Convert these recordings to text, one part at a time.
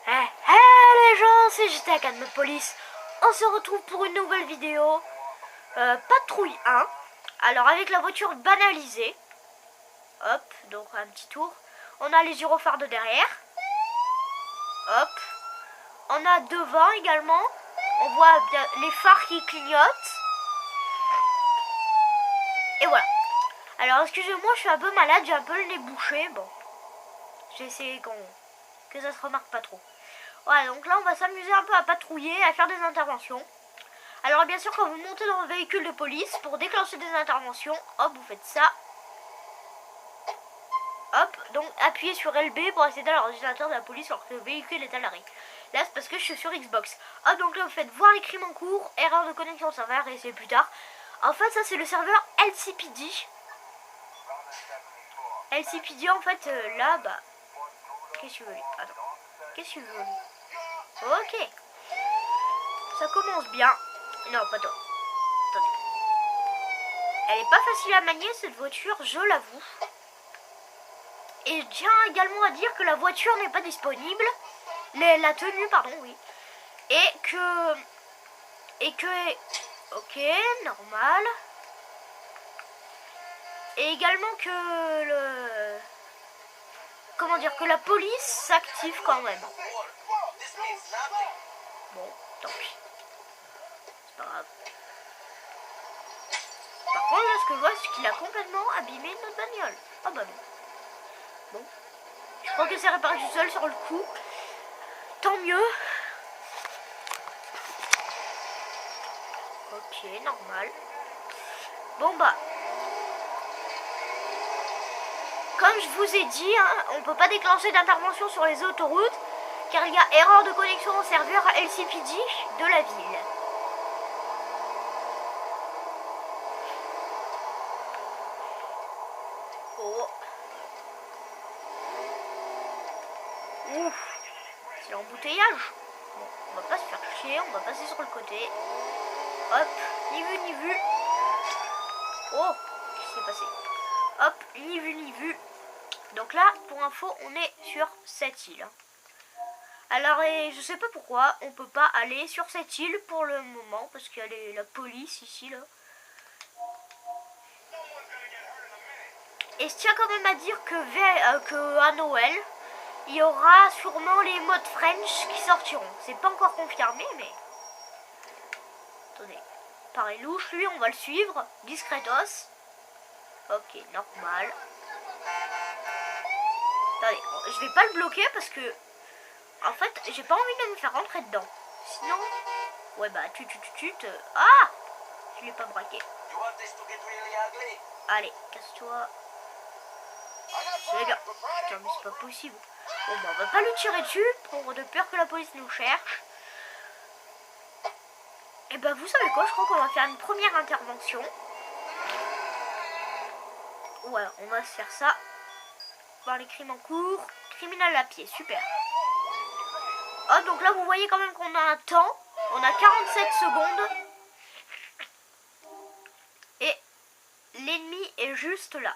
Les gens, c'est GTA Academy Police. On se retrouve pour une nouvelle vidéo. Patrouille 1. Alors avec la voiture banalisée. Hop, donc un petit tour. On a les gyrophares de derrière. Hop. On a devant également. On voit bien les phares qui clignotent. Et voilà. Alors excusez-moi, je suis un peu malade, j'ai un peu le nez bouché. Bon. J'ai essayé que ça se remarque pas trop. Voilà, donc là on va s'amuser un peu à patrouiller, à faire des interventions. Alors bien sûr, quand vous montez dans le véhicule de police, pour déclencher des interventions, hop, vous faites ça. Hop, donc appuyez sur LB pour accéder à l'ordinateur de la police lorsque le véhicule est à l'arrêt. Là c'est parce que je suis sur Xbox. Hop, donc là vous faites voir les crimes en cours, erreur de connexion au serveur, et c'est plus tard. En fait ça c'est le serveur LCPD. LCPD en fait là bah... Qu'est-ce que tu veux lui? Attends. Qu'est-ce que tu veux lui? Ok. Ça commence bien. Non, pas toi. Attendez. Elle est pas facile à manier cette voiture, je l'avoue. Et je tiens également à dire que la voiture n'est pas disponible. La tenue, pardon, oui. Et que... Ok, normal. Et également que le... Comment dire, que la police s'active quand même. Bon, tant pis. C'est pas grave. Par contre, là, ce que je vois, c'est qu'il a complètement abîmé notre bagnole. Ah bah non. Bon. Je crois que c'est réparé tout seul sur le coup. Tant mieux. Ok, normal. Bon bah. Comme je vous ai dit, hein, on peut pas déclencher d'intervention sur les autoroutes car il y a erreur de connexion au serveur LCPD de la ville. Oh. Ouf. C'est l'embouteillage. Bon, on va pas se faire chier, on va passer sur le côté. Hop, ni vu ni vu. Oh, qu'est-ce qui s'est passé? Hop, ni vu ni vu. Donc là, pour info, on est sur cette île. Alors, et je sais pas pourquoi, on peut pas aller sur cette île pour le moment, parce qu'il y a la police ici, là. Et je tiens quand même à dire que à Noël, il y aura sûrement les modes French qui sortiront. C'est pas encore confirmé, mais... Attendez. Pareil, louche, lui, on va le suivre. Discretos. Ok, normal. Attendez, je vais pas le bloquer parce que... En fait, j'ai pas envie de me faire rentrer dedans. Sinon... Ouais, bah, Ah! Je l'ai pas braqué. Allez, casse-toi. C'est bien. Putain, mais c'est pas possible. Bon, bah, on va pas lui tirer dessus, de peur que la police nous cherche. Et bah, vous savez quoi? Je crois qu'on va faire une première intervention. Ouais, on va se faire ça. Voir les crimes en cours. Criminel à pied, super. Oh, donc là, vous voyez quand même qu'on a un temps. On a 47 secondes. Et l'ennemi est juste là.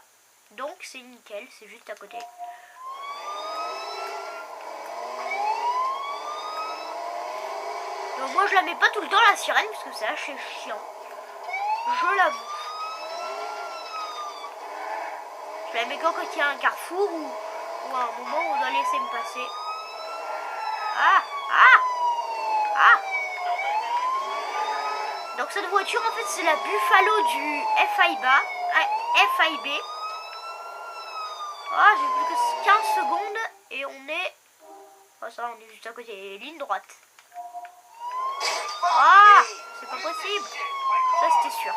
Donc, c'est nickel, c'est juste à côté. Donc, moi, je la mets pas tout le temps, la sirène, parce que c'est assez chiant. Je l'avoue. Je la mets quand il y a un carrefour ou à un moment où on doit laisser me passer. Ah! Donc cette voiture en fait c'est la Buffalo du FIB. Ah, j'ai plus que 15 secondes et on est... Oh ça, on est juste à côté, ligne droite. Ah, c'est pas possible. Ça c'était sûr.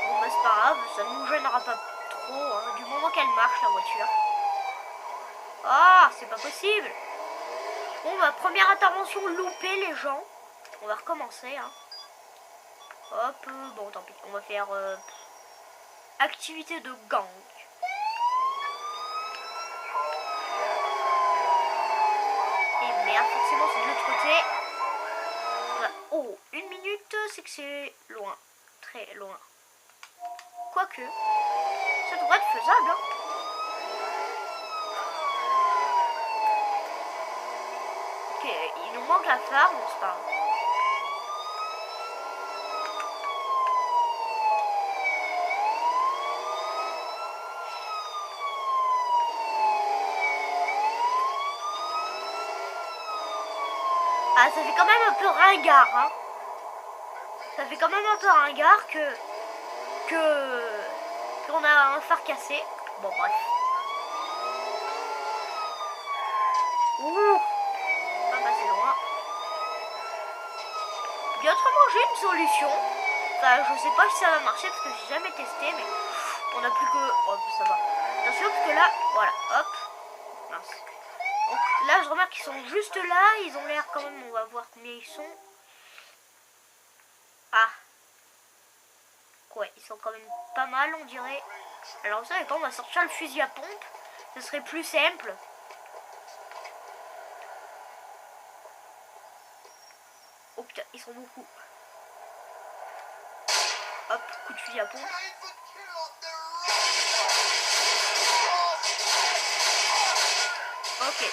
Bon bah c'est pas grave, ça ne nous gênera pas trop hein, du moment qu'elle marche la voiture. Ah, c'est pas possible. Bon bah première intervention loupée les gens. On va recommencer hein. Hop, bon tant pis, on va faire activité de gang. Et merde, forcément c'est de l'autre côté. Oh, 1 minute, c'est que c'est loin. Très loin. Quoique. Ça devrait être faisable, hein. Ok, il nous manque la phare, on se parle. Ah, ça fait quand même un peu ringard, hein. Ça fait quand même un peu ringard qu'on a un phare cassé. Bon, bref. Ouh, pas passer loin. Bien autrement, j'ai une solution. Enfin, je sais pas si ça va marcher parce que j'ai jamais testé, mais on a plus que... Oh, ça va. Attention parce que là, voilà, hop. Mince. Donc là, je remarque qu'ils sont juste là. Ils ont l'air quand même, on va voir combien ils sont. Ah. Ouais, ils sont quand même pas mal, on dirait. Alors vous savez quoi, on va sortir le fusil à pompe. Ce serait plus simple. Oh putain, ils sont beaucoup. Hop, coup de fusil à pompe. Ok.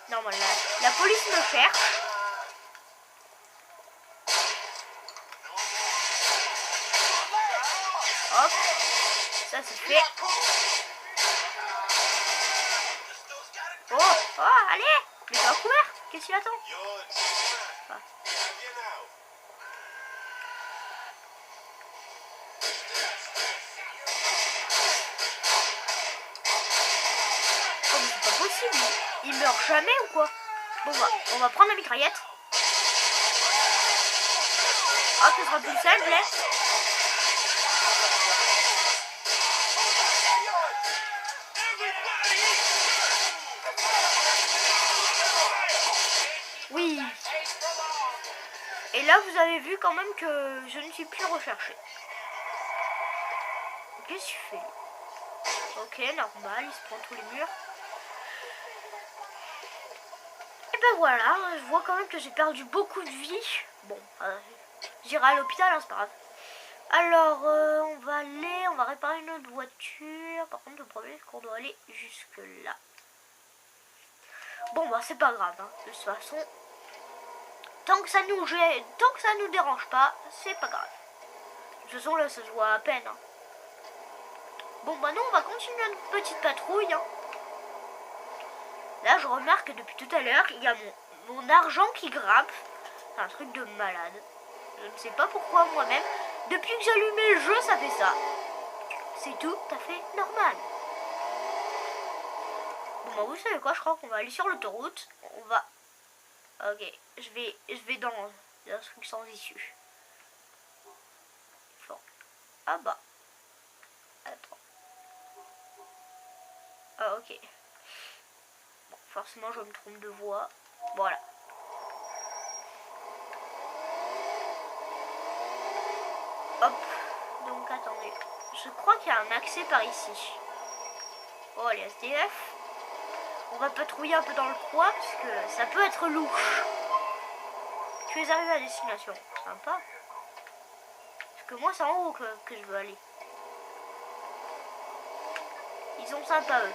Normal, la police me cherche. Hop. Ça c'est fait. Oh, oh, allez. Mais pas couvert. Qu'est-ce qu'il attend? Ah. Oh, mais c'est pas possible. Il meurt jamais ou quoi? Bon, on va prendre la mitraillette. Ah, ce sera plus simple, hein. Oui. Et là, vous avez vu quand même que je ne suis plus recherché. Qu'est-ce qu'il fait? Ok, normal, il se prend tous les murs. Et ben voilà, je vois quand même que j'ai perdu beaucoup de vie. Bon, j'irai à l'hôpital, hein, c'est pas grave. Alors, on va réparer notre voiture. Par contre, le problème, c'est qu'on doit aller jusque là. Bon, bah, c'est pas grave, hein. De toute façon, tant que ça nous dérange pas, c'est pas grave. De toute façon, là, ça se voit à peine, hein. Bon, bah, nous, on va continuer notre petite patrouille, hein. Là, je remarque que depuis tout à l'heure, il y a mon argent qui grimpe. C'est un truc de malade. Je ne sais pas pourquoi moi-même. Depuis que j'ai allumé le jeu, ça fait ça. C'est tout à fait normal. Bon, bah, vous savez quoi, je crois qu'on va aller sur l'autoroute. On va... Ok, je vais dans un truc sans issue. Bon. Ah bah. Attends. Ah, ok. Bon, forcément, je me trompe de voie. Voilà. Hop. Donc, attendez. Je crois qu'il y a un accès par ici. Oh, les SDF. On va patrouiller un peu dans le coin parce que ça peut être louche. Tu es arrivé à destination. Sympa. Parce que moi, c'est en haut que je veux aller. Ils sont sympas, eux.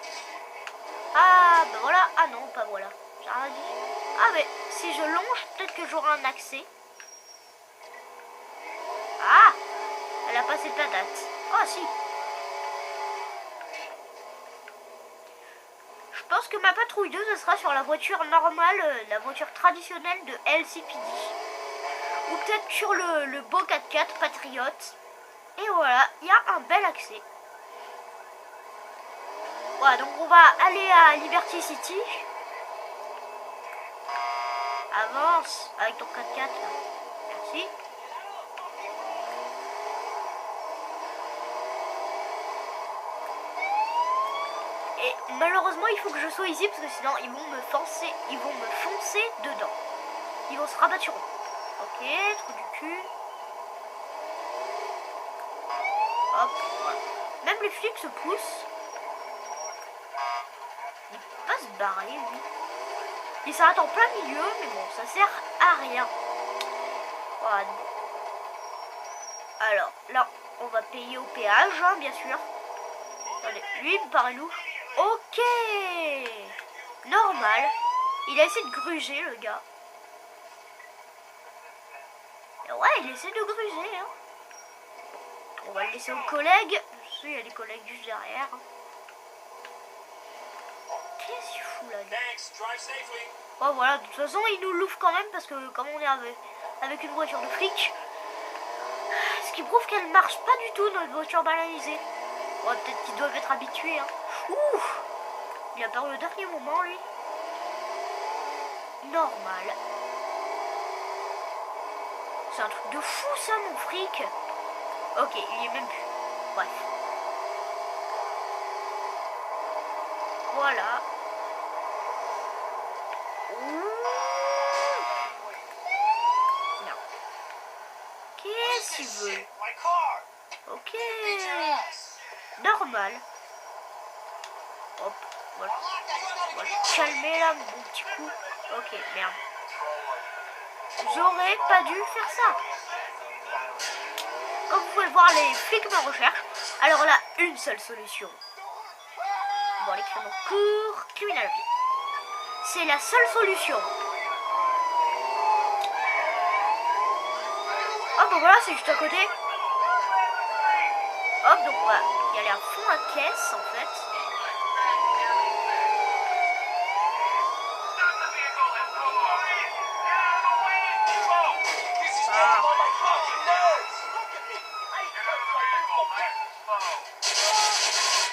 Ah, ben voilà. Ah non, pas voilà. J'ai rien dit. Ah, mais si je longe, peut-être que j'aurai un accès. Ah, elle a passé de la date. Oh, si. Je pense que ma patrouille 2, ce sera sur la voiture normale, la voiture traditionnelle de LCPD. Ou peut-être sur le beau 4x4 Patriot. Et voilà, il y a un bel accès. Voilà, donc on va aller à Liberty City. Avance avec ton 4x4 là. Merci. Et malheureusement, il faut que je sois ici parce que sinon ils vont me foncer dedans. Ils vont se rabattre sur moi. Ok, trou du cul. Hop, voilà. Même les flics se poussent. Il peut pas se barrer, lui. Il s'arrête en plein milieu, mais bon, ça sert à rien. Voilà. Alors, là, on va payer au péage, hein, bien sûr. Lui, il me paraît louche. Ok. Normal. Il a essayé de gruger, le gars. Et ouais, il essaie de gruger. Hein. On va le laisser aux collègues. Je sais, il y a des collègues juste derrière. Qu'est-ce qu'il fout là? Oh voilà, de toute façon, il nous l'ouvre quand même parce que comme on est avec une voiture de flic, ce qui prouve qu'elle marche pas du tout, notre voiture banalisée. Bon, peut-être qu'ils doivent être habitués. Hein. Ouh, il a peur le dernier moment, lui. Normal. C'est un truc de fou, ça, mon fric. Ok, il y est même plus. Bref. Voilà. Non. Qu'est-ce qu'il veut? Ok. Normal. Hop. Voilà. On va le calmer là, mon petit coup. Ok, merde. J'aurais pas dû faire ça. Comme vous pouvez le voir, les flics me recherchent. Alors là, une seule solution. Bon, les criminels courent, criminel à pied. C'est la seule solution. Hop, bon, voilà, c'est juste à côté. Hop, donc on va y aller à fond à caisse en fait. Ah.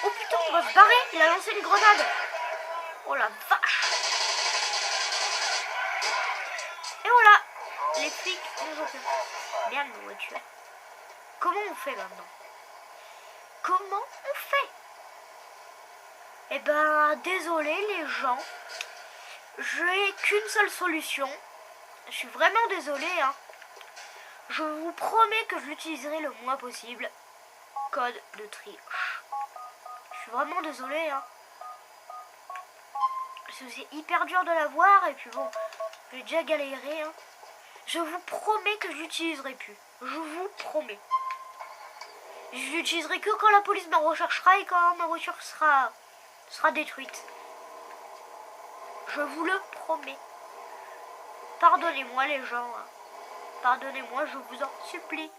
Oh putain, on va se barrer. Il a lancé une grenade. Oh la vache. Et voilà. Les flics nous ont fait bien nos voitures. Comment on fait maintenant? Comment on fait? Eh ben, désolé les gens. J'ai qu'une seule solution. Je suis vraiment désolé, hein. Je vous promets que je l'utiliserai le moins possible. Code de triche. Je suis vraiment désolé, hein. C'est hyper dur de l'avoir et puis bon, j'ai déjà galéré, hein. Je vous promets que je l'utiliserai plus. Je vous promets. Je l'utiliserai que quand la police me recherchera et quand ma voiture sera détruite. Je vous le promets. Pardonnez-moi les gens. Hein. Pardonnez-moi, je vous en supplie.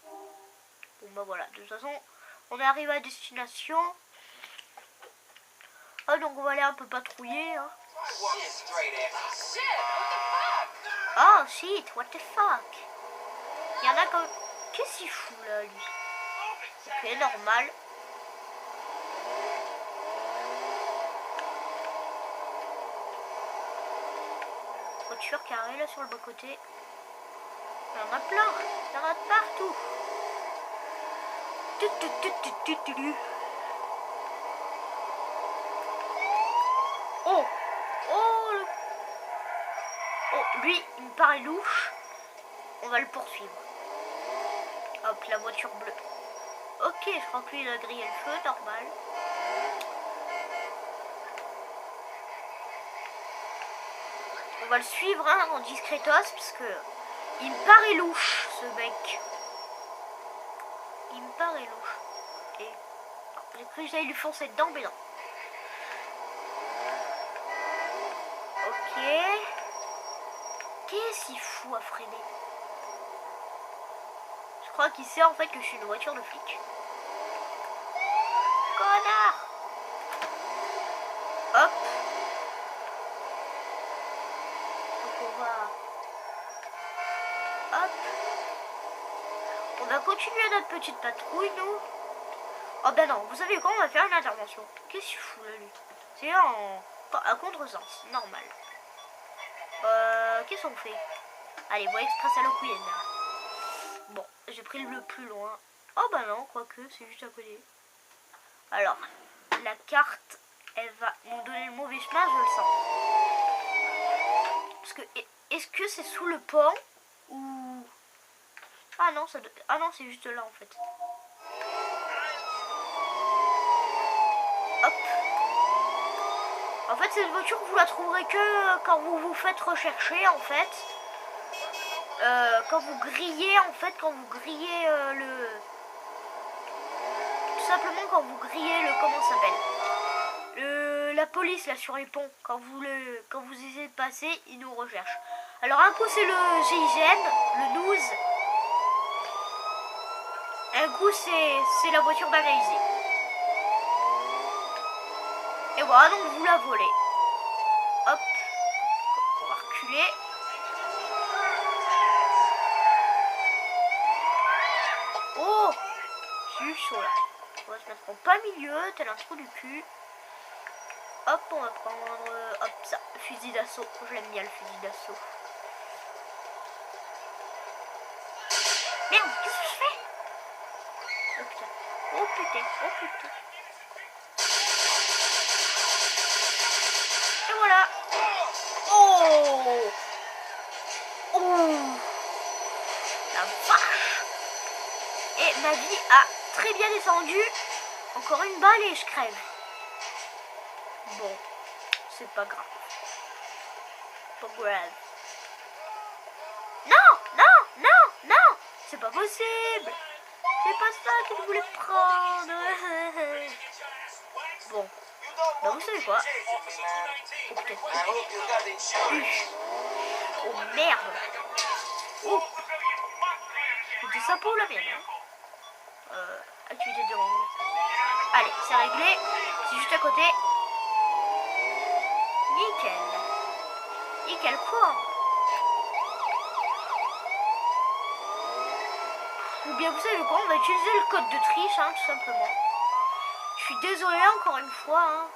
Bon bah voilà, de toute façon, on est arrivé à destination. Ah donc on va aller un peu patrouiller. Hein. Oh shit, what the fuck. Il y en a comme... Qu'est-ce qu'il fout là lui? Ok, normal. Voiture carrée là sur le bas-côté. Il y en a plein. Il y en a partout. Oh. Oh, lui, il me paraît louche. On va le poursuivre. Hop, la voiture bleue. Ok, je crois que lui, il a grillé le feu, normal. On va le suivre hein, en discretos, parce que il me paraît louche, ce mec. Il me paraît louche. Et j'ai cru que j'allais lui foncer dedans, mais non. Ok. Qu'est-ce qu'il fout à freiner? Je crois qu'il sait en fait que je suis une voiture de flic. Connard! Hop. Donc on va... Hop. On va continuer notre petite patrouille, nous. Oh ben non, vous savez quoi, on va faire une intervention. Qu'est-ce qu'il fout là, lui? C'est à contresens, normal. Qu'est-ce qu'on fait? Allez, voie express à l'Okuyen. Bon, j'ai pris le plus loin. Oh bah non, quoique, c'est juste à côté. Alors, la carte, elle va nous donner le mauvais chemin, je le sens. Parce que, est-ce que c'est sous le pont? Ou... Ah non, ah non, c'est juste là en fait. Hop. En fait, cette voiture, vous la trouverez que quand vous vous faites rechercher en fait. Quand vous grillez en fait, quand vous grillez simplement quand vous grillez le... Comment ça s'appelle, la police là sur les ponts. Quand vous essayez de passer, ils nous recherchent. Alors un coup c'est le GIGN, le 12. Un coup c'est la voiture banalisée. Et voilà, donc vous la volez. Hop. On va reculer. Oh, j'ai eu chaud là. On va se mettre en pas milieu, tel un trou du cul. Hop, on va prendre hop ça, le fusil d'assaut. Je l'aime bien le fusil d'assaut. Merde, qu'est-ce que je fais? Oh putain, oh putain, oh putain. Et voilà. Oh, oh, la vache. Et ma vie a très bien descendu. Encore une balle et je crève. Bon, c'est pas grave. Pas grave. Non, non, non, non. C'est pas possible. C'est pas ça qu'il voulait prendre. Bon. Bah vous savez quoi? Oh putain. Oh merde. Oh. C'était ça pour la mienne. Hein. Activité de rang. Allez, c'est réglé. C'est juste à côté. Nickel. Nickel quoi? Ou bien vous savez quoi? On va utiliser le code de triche, hein, tout simplement. Je suis désolée encore une fois. Hein.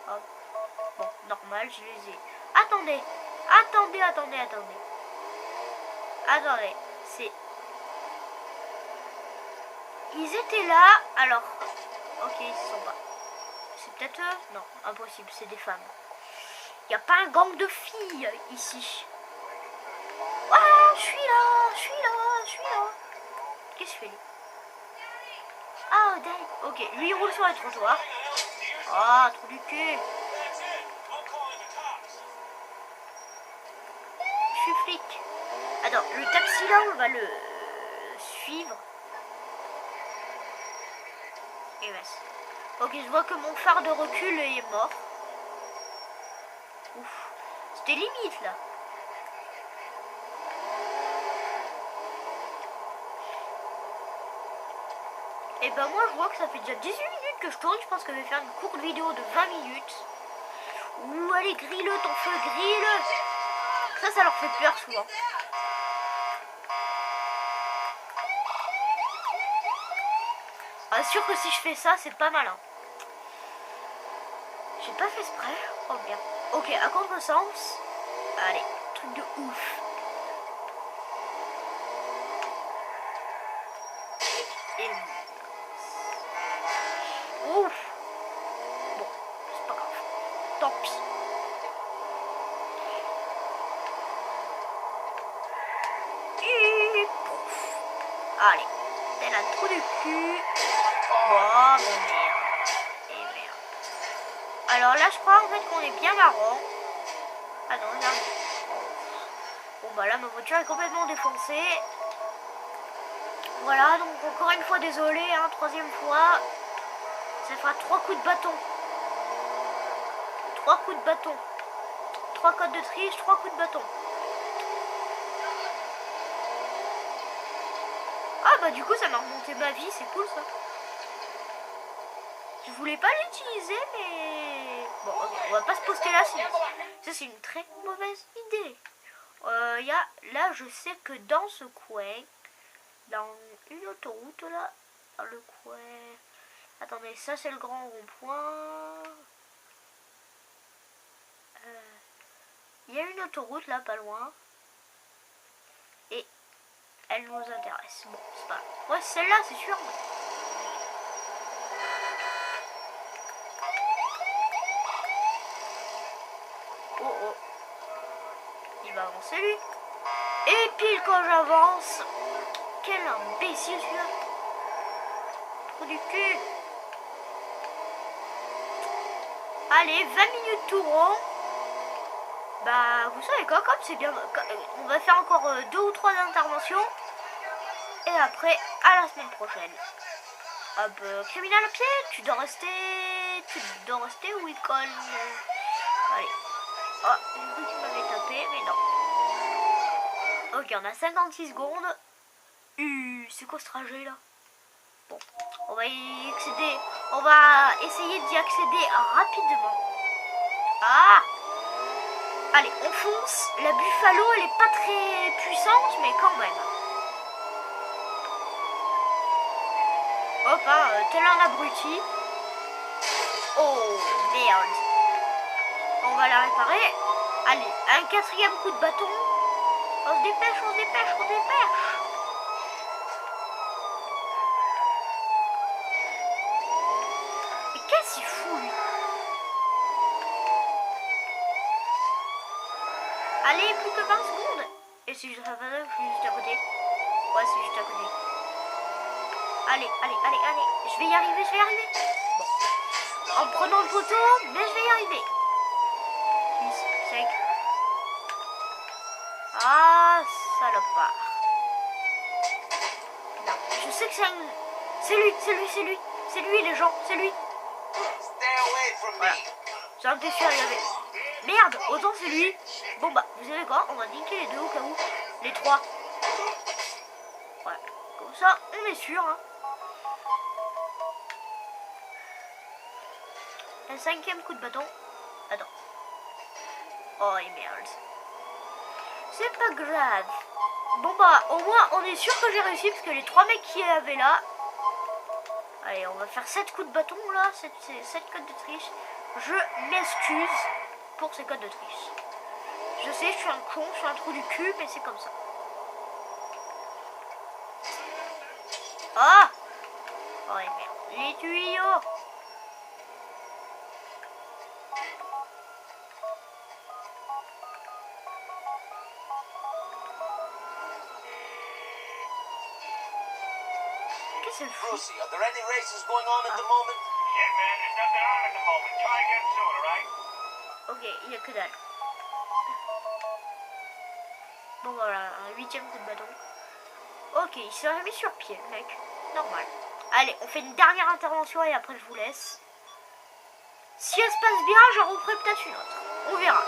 Hop. Bon, normal, je les ai. Attendez. Attendez, attendez, attendez. Attendez. C'est... Ils étaient là, alors... Ok, ils ne sont pas. C'est peut-être eux? Non, impossible, c'est des femmes. Il n'y a pas un gang de filles ici. Ah, je suis là, je suis là, je suis là. Qu'est-ce que je fais lui? Ah, ok, lui il roule sur les trottoirs. Ah, trou du cul. Je suis flic. Attends, le taxi là, on va le suivre. Et mince. Ok, je vois que mon phare de recul est mort. Ouf. C'était limite là. Et ben moi je vois que ça fait déjà 18 minutes que je tourne. Je pense que je vais faire une courte vidéo de 20 minutes. Ouh, allez, grille-le ton feu, grille-le. Ça leur fait peur souvent. Ah, sûr que si je fais ça, c'est pas malin. J'ai pas fait exprès. Oh bien. Ok, à contresens. Allez, truc de ouf. Et... Ouf. Bon, c'est pas grave. Tant pis. Et... Pouf. Allez, tel un trou du cul. Oh, mais merde. Et merde. Alors là, je crois en fait qu'on est bien marrant. Ah non, là. Bon, bah là, ma voiture est complètement défoncée. Voilà, donc encore une fois, désolé, hein, troisième fois. Ça fera 3 coups de bâton. 3 coups de bâton. 3 codes de triche, 3 coups de bâton. Ah bah du coup, ça m'a remonté ma vie, c'est cool ça. Je voulais pas l'utiliser, mais... Bon, on va pas se poster là, ça c'est une très mauvaise idée. Là, je sais que dans ce coin, dans une autoroute là, dans le coin... Attendez, ça c'est le grand rond-point. Il y a une autoroute là, pas loin. Et elle nous intéresse. Bon, c'est pas grave. Ouais, celle-là, c'est sûr. Oh oh. Il va avancer lui. Et pile quand j'avance. Quel imbécile celui-là. Trou du cul. Allez, 20 minutes tout rond. Bah, vous savez quoi, comme c'est bien, on va faire encore 2 ou 3 interventions. Et après, à la semaine prochaine. Hop, criminel à pied, tu dois rester où il colle. Allez. Oh, j'ai cru qu'il m'avait tapé, mais non. Ok, on a 56 secondes. C'est quoi ce trajet là? Bon, on va y accéder. On va essayer d'y accéder rapidement. Ah! Allez, on fonce. La Buffalo, elle est pas très puissante, mais quand même. Hop, hein, tel un abruti. Oh, merde. On va la réparer. Allez, un 4e coup de bâton. On se dépêche, on se dépêche, on se dépêche. Et qu'est-ce qu'il fout, lui? Allez, plus que 20 secondes. Et si je suis juste à côté. Ouais, c'est juste à côté. Allez, allez, allez, allez. Je vais y arriver, je vais y arriver. Bon. En prenant le poteau, mais je vais y arriver. 6, 5. Ah, salopard. Non, je sais que c'est un... C'est lui, c'est lui, c'est lui. C'est lui, les gens, c'est lui. Voilà. J'en étais sûr, il y avait... Merde, autant c'est lui. Bon bah, vous savez quoi? On va niquer les deux au cas où. Les trois. Voilà. Comme ça, on est sûr. Hein. Un 5e coup de bâton. Attends. Oh, et merde. C'est pas grave. Bon bah, au moins, on est sûr que j'ai réussi parce que les 3 mecs qui avaient là... Allez, on va faire 7 coups de bâton là. 7 codes de triche. Je m'excuse pour ces codes de triche. Je sais, je suis un con, je suis un trou du cul, mais c'est comme ça. Ah! Oh et merde. Les tuyaux! Qu'est-ce que c'est? Brucey, are there any races going on at the moment? Shit, man, there's nothing on at the moment. Try again soon, alright? Ok, il n'y a que dalle. Bon voilà, un 8e coup de bâton. Ok, il s'est remis sur pied, le mec. Normal. Allez, on fait une dernière intervention et après je vous laisse. Si elle se passe bien, j'en referai peut-être une autre. On verra.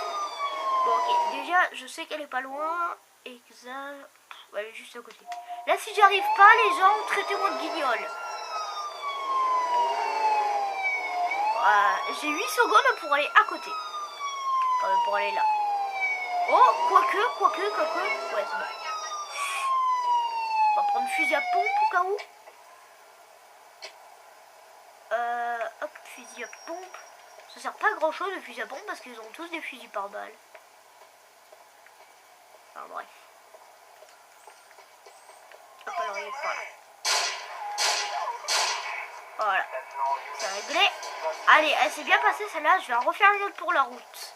Bon, ok, déjà, je sais qu'elle est pas loin. Exact. Elle est juste à côté. Là, si j'arrive pas, les gens, traitez-moi de guignol. J'ai 8 secondes pour aller à côté. Pour aller là. Oh, quoique. Ouais, c'est bon. On va prendre fusil à pompe au cas où. Hop, fusil à pompe. Ça sert pas à grand chose le fusil à pompe parce qu'ils ont tous des fusils par balle. Enfin bref. Hop, alors il est pas là. Voilà. C'est réglé. Allez, elle s'est bien passée celle-là. Je vais en refaire une autre pour la route.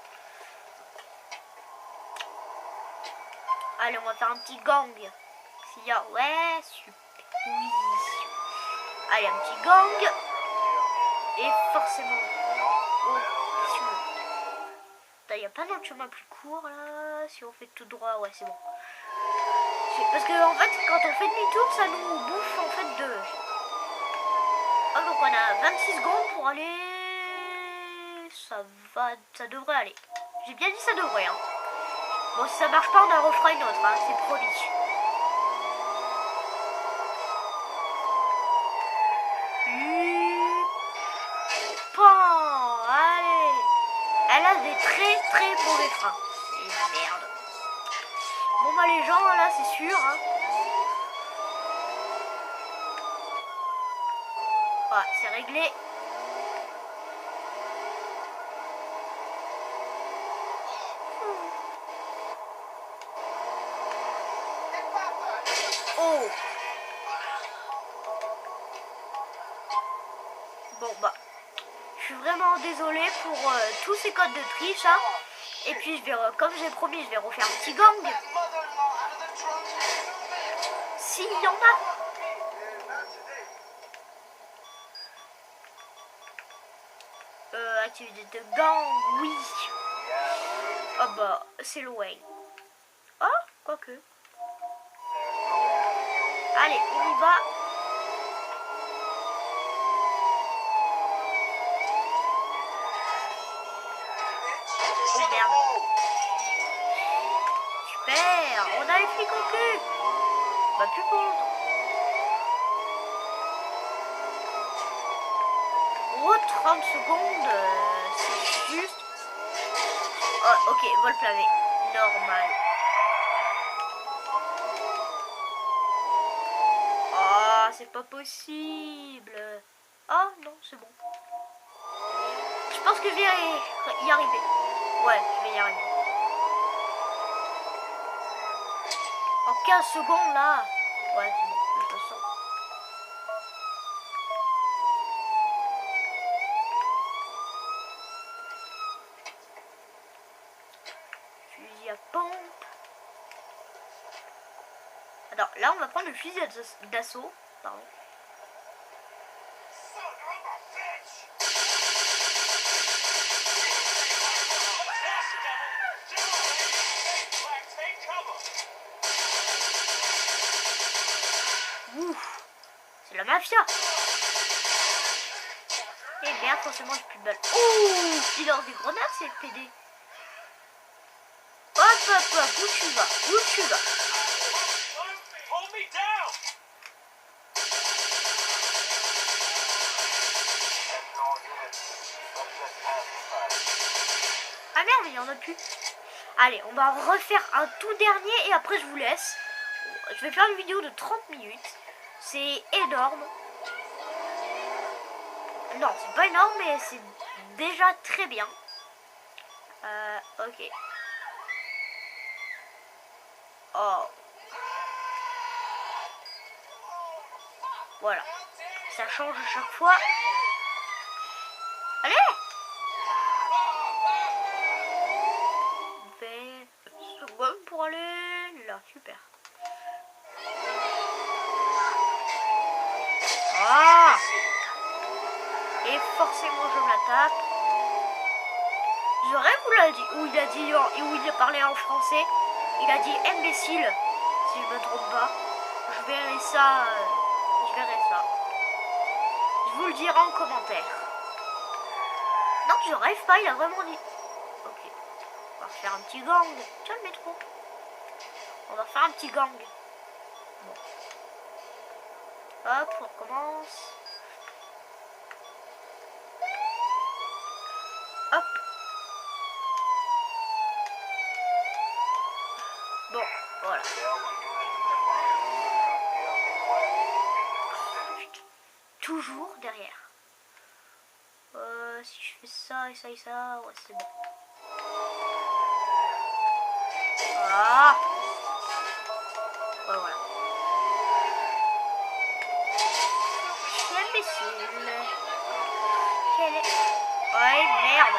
Allez, on va faire un petit gang. S'il y a... Ouais, super. Oui. Allez, un petit gang. Et forcément... Oh, il n'y a pas d'autre chemin plus court, là. Si on fait tout droit, ouais, c'est bon. Parce que, en fait, quand on fait demi-tour, ça nous bouffe, en fait, de... Ah, donc on a 26 secondes pour aller... Ça devrait aller. J'ai bien dit ça devrait, hein. Bon, si ça marche pas, on en refera une autre, hein, c'est promis. Allez. Elle a des très mauvais freins. Et merde. Bon bah les gens, là, c'est sûr, hein. Voilà, c'est réglé. Oh. Bon bah, je suis vraiment désolée pour tous ces codes de triche, hein. Et puis je vais, comme j'ai promis, je vais refaire un petit gang. S'il y en a. Activité de gang, oui. Oh bah, c'est loin. Oh, quoique. Allez, on y va. Shoot the merde. road. Super, on a les flics au cul. Bah plus pour longtemps. Oh, 30 secondes, c'est juste. Oh, ok, vol plané. Normal. Oh, c'est pas possible. Oh non, c'est bon. Je pense que je vais y arriver. Ouais, je vais y arriver. En 15 secondes là. Ouais, c'est bon, je le sens. Fusil à pompe. Alors là, on va prendre le fusil d'assaut. Pardon. Ouf, c'est la mafia. Et merde, forcément j'ai plus de balles. Ouh, il lance des grenades, c'est PD. Hop, hop, hop, où tu vas? Où tu vas? Hold me down! Ah merde, il y en a plus. Allez, on va refaire un tout dernier et après je vous laisse. Je vais faire une vidéo de 30 minutes. C'est énorme. Non, c'est pas énorme, mais c'est déjà très bien. Ok. Oh. Voilà. Ça change à chaque fois. Allez! 20 secondes pour aller là. Super. Ah! Et forcément je me la tape. J'aurais vous l'a dit, où il a dit, où il a parlé en français. Il a dit imbécile, si je me trompe pas. Je verrai ça. Je verrai ça. Je vous le dirai en commentaire. Non, je rêve pas, il a vraiment dit. Ok. On va faire un petit gang. Tiens le métro. On va faire un petit gang. Bon. Hop, on commence. Hop. Bon, voilà. Toujours derrière. Si je fais ça et ça et ça, ouais c'est bon. Ah. Ouais, voilà. Je suis imbécile. Quelle est... Ouais, merde.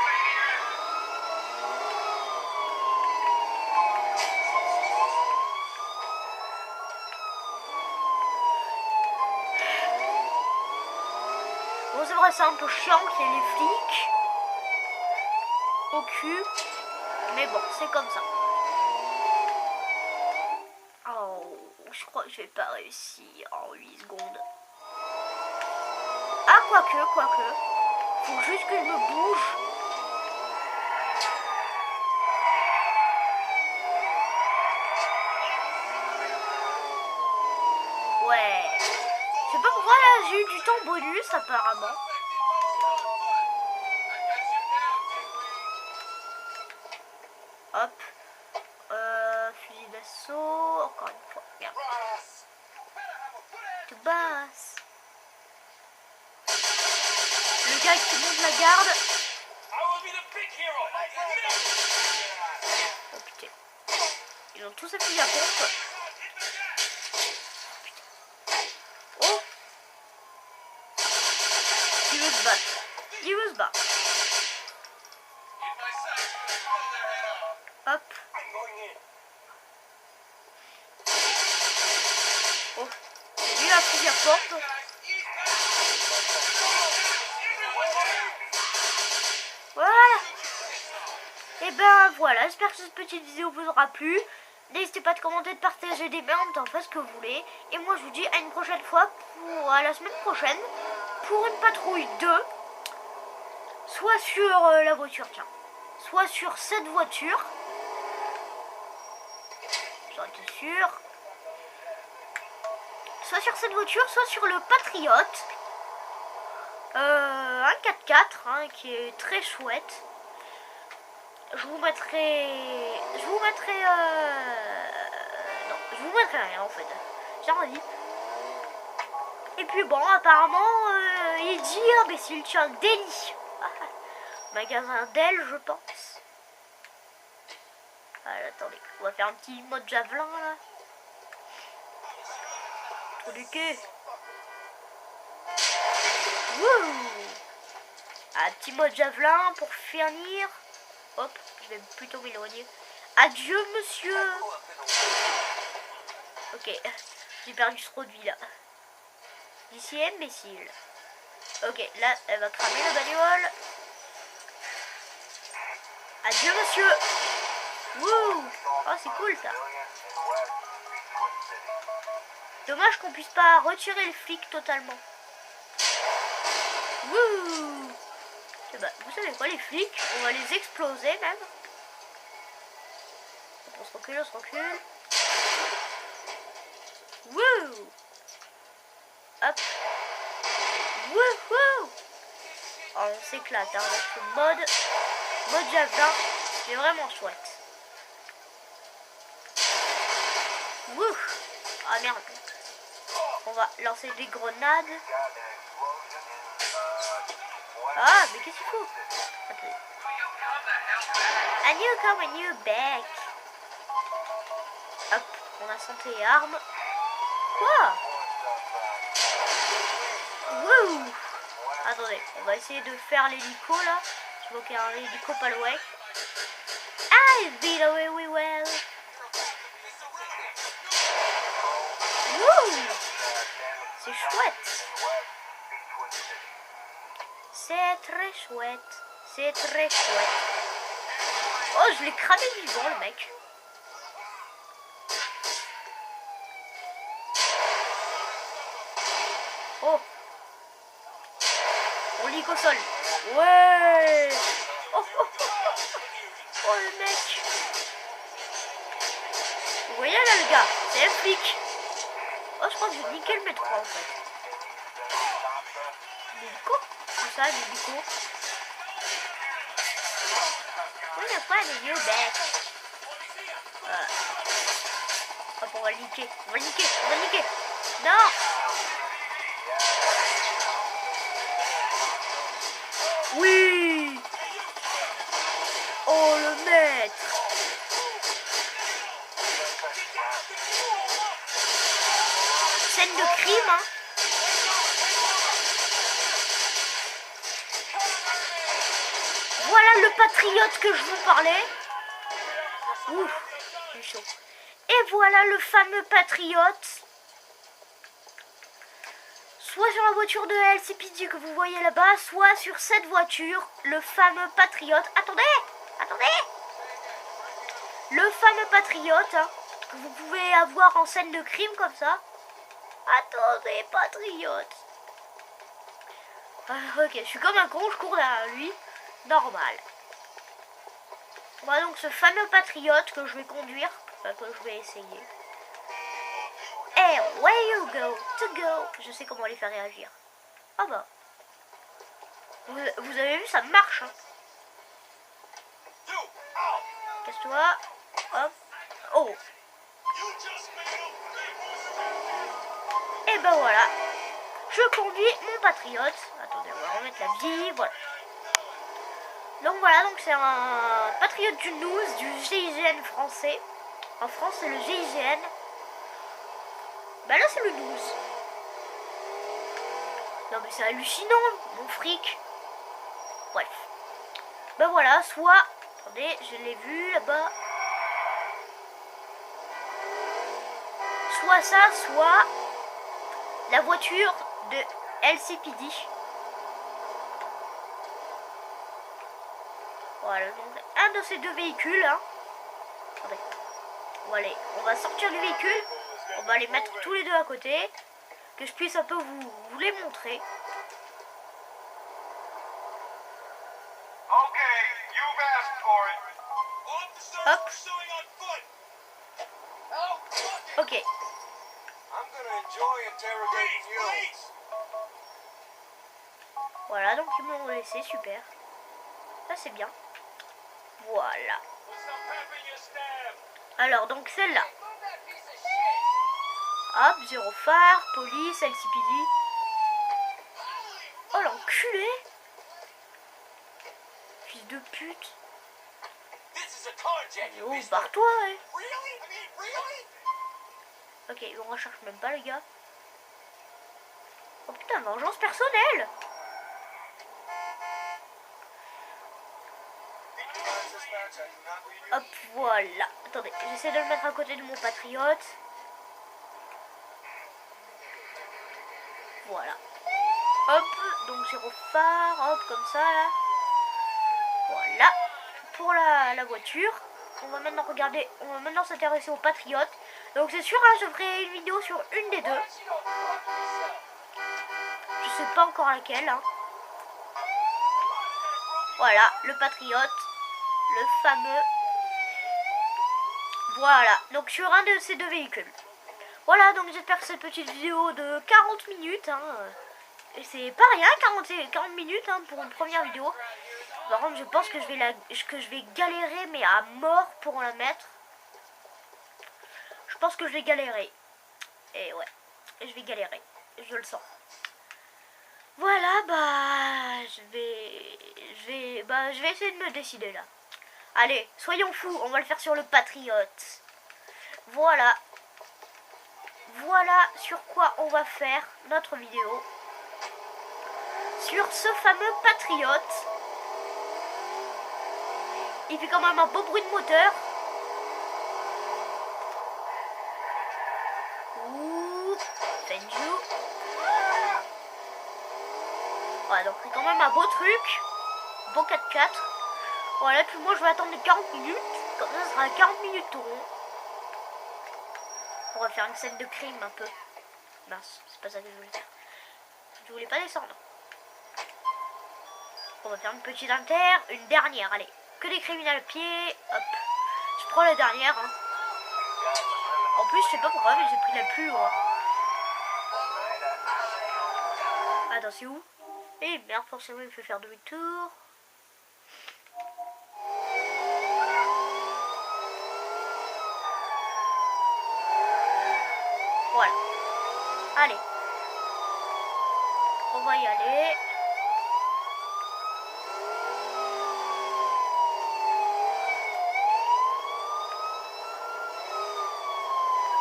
Bon, c'est vrai, c'est un peu chiant qu'il y ait les flics au cul. Mais bon, c'est comme ça. Oh, je crois que je vais pas réussir en 8 secondes. Ah, quoique. Faut juste que je me bouge. Ouais. Je sais pas pourquoi là, j'ai eu du temps bonus apparemment. Hop. Fusil d'assaut. Encore une fois. Merde. De basse. Le gars qui monte la garde. Oh putain. Ils ont tous un fusil à pompe. Oh. Il veut se battre. Il veut se battre. Hop. Oh. Lui a fusil à pompe. Voilà. Et ben voilà, j'espère que cette petite vidéo vous aura plu. N'hésitez pas de commenter, de partager, d'aimer, en même temps, faites ce que vous voulez. Et moi je vous dis à une prochaine fois, à la semaine prochaine, pour une patrouille 2. Soit sur la voiture, tiens. soit sur cette voiture. J'en étais sûr. Soit sur cette voiture, soit sur le Patriote. Un 4x4 hein, qui est très chouette. Je vous mettrai rien en fait. J'ai rien dit. Et puis bon, apparemment, il dit imbécile, tu as un délit. Magasin Dell, je pense. Allez, attendez, on va faire un petit mode javelin là. Trop du cul. Wouh! Un petit mode javelin pour finir. Hop, je vais plutôt m'éloigner. Adieu, monsieur. Ok, j'ai perdu ce produit là. D'ici imbécile. Ok, là, elle va cramer la bagnole. Adieu, monsieur. Wouh! Oh, c'est cool ça. Dommage qu'on puisse pas retirer le flic totalement. Wouh! Bah, vous savez quoi, les flics, on va les exploser même. On se recule, on se recule. Wouh! Hop. Wouhou! Oh, on s'éclate hein, avec ce mode javelin. C'est vraiment chouette. Wouh! Ah merde. On va lancer des grenades. Ah, mais qu'est-ce qu'il faut? Attendez. I knew come when you back. Hop, on a santé et armes. Quoi? Wouh! Attendez, on va essayer de faire l'hélico là. Je vois qu'il y a un hélico pas loin. I beat away we well. Wouh! C'est chouette. C'est très chouette. C'est très chouette. Oh, je l'ai cramé vivant, le mec. Oh. On lit au sol. Ouais. Oh, oh, oh, oh. Oh, le mec. Vous voyez là, le gars. C'est un flic. Oh, je crois que j'ai niqué le métro, en fait. L'hélico? C'est ça, l'hélico. Oui, il n'y a pas de new back. Hop, on va le niquer. On va le niquer. On va le niquer. Non. Oui. Oh, le maître. Scène de crime, hein. Voilà le patriote que je vous parlais. Ouh, c'est chaud. Et voilà le fameux patriote. Soit sur la voiture de LCPD que vous voyez là-bas, soit sur cette voiture, le fameux patriote. Attendez, attendez. Le fameux patriote hein, que vous pouvez avoir en scène de crime comme ça. Attendez, patriote. Ok, je suis comme un con, je cours derrière lui. Normal. Voilà donc ce fameux patriote que je vais conduire, enfin, que je vais essayer. Hey, where you go to go? Je sais comment les faire réagir. Ah bah. Vous avez vu, ça marche. Hein. Casse-toi. Hop. Oh. Et ben voilà. Je conduis mon patriote. Attendez, on va remettre la vie. Voilà. Donc voilà, donc c'est un patriote du NOOS, du GIGN français. En France, c'est le GIGN. Bah là, c'est le NOOS. Non mais c'est hallucinant, mon fric. Bref. Ben voilà, soit... Attendez, je l'ai vu là-bas. Soit ça, soit la voiture de LCPD. Voilà, donc un de ces deux véhicules. Hein. Attendez. On va sortir du véhicule. On va les mettre tous les deux à côté. Que je puisse un peu vous les montrer. Okay, you You've asked for it. Hop. Pursuing on foot. Ok. I'm gonna enjoy interrogating you. Voilà, donc ils m'ont laissé, super. Ça c'est bien. Voilà. Alors, donc celle-là. Hop, 0 phare, police, LCPD. Oh l'enculé. Fils de pute. This is a carjacking, Oh, mister. barre-toi, hein. Really? I mean, really? Ok, on recherche même pas, les gars. Oh putain, vengeance personnelle. Hop, voilà. Attendez, j'essaie de le mettre à côté de mon patriote. Voilà. Hop, donc 0 phare, hop, comme ça, là. Voilà. Pour la voiture. On va maintenant regarder, on va maintenant s'intéresser aux patriotes. Donc c'est sûr, hein, je ferai une vidéo sur une des deux. Je sais pas encore laquelle, hein. Voilà, le patriote. Le fameux. Voilà, donc sur un de ces deux véhicules. Voilà, donc j'espère que cette petite vidéo de 40 minutes, hein, et c'est pas rien, 40 minutes, hein, pour une première vidéo. Par contre, je pense que je vais galérer, mais à mort pour la mettre. Je pense que je vais galérer. Et ouais, je vais galérer, je le sens. Voilà, bah, je vais essayer de me décider là. Allez, soyons fous, on va le faire sur le patriote. Voilà. Voilà sur quoi on va faire notre vidéo. Sur ce fameux patriote. Il fait quand même un beau bruit de moteur. Ouh, thank you. Voilà, donc c'est quand même un beau truc. Beau 4x4. Voilà, puis moi je vais attendre les 40 minutes. Comme ça sera 40 minutes tout rond. On va faire une scène de crime un peu. Mince, c'est pas ça que je voulais faire. Je voulais pas descendre. On va faire une petite inter, une dernière, allez. Que des criminels à pied, hop. Je prends la dernière, hein. En plus, je sais pas pourquoi, mais j'ai pris la plus loin. Attends, c'est où? Eh merde, forcément, il me fait faire demi-tour. Voilà. Allez. On va y aller.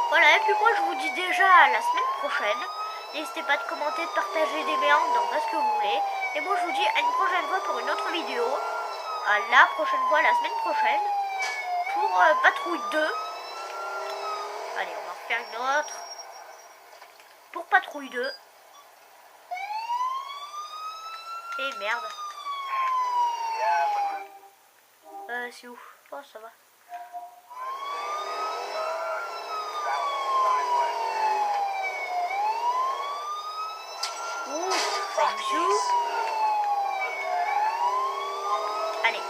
Voilà, et puis moi je vous dis déjà à la semaine prochaine. N'hésitez pas de commenter, de partager, d'aimer, d'en faire ce que vous voulez. Et moi je vous dis à une prochaine fois pour une autre vidéo. À la prochaine fois, la semaine prochaine. Pour Patrouille 2. Allez, on va en faire une autre. Pour Patrouille 2. Et merde. C'est où? Oh, ça va. Ouh, thank you. Allez.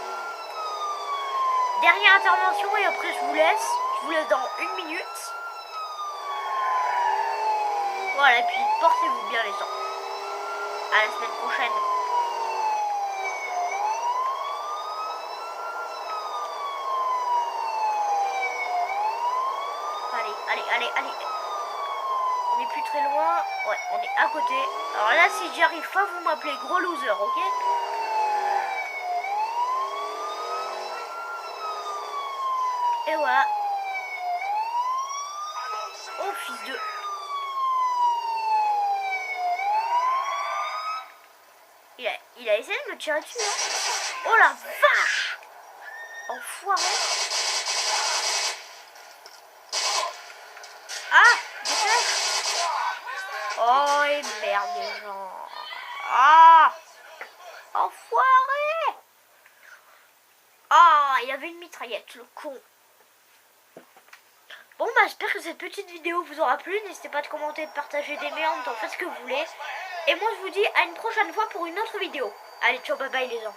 Dernière intervention et après je vous laisse. Je vous laisse dans 1 minute. Voilà, et puis portez-vous bien les gens. À la semaine prochaine. Allez. On est plus très loin. Ouais, on est à côté. Alors là, si j'y arrive pas, vous m'appelez gros loser, ok? Et voilà. Oh, fils de... Il a essayé de me tirer dessus, hein. Oh la vache! Enfoiré. Ah, dépêche. Oh, et merde, les gens. Ah, enfoiré. Ah, il y avait une mitraillette, le con. Bon, bah, j'espère que cette petite vidéo vous aura plu. N'hésitez pas de commenter, de partager, d'aimer, en faites ce que vous voulez. Et moi, je vous dis à une prochaine fois pour une autre vidéo. Allez, ciao, bye bye, les gens.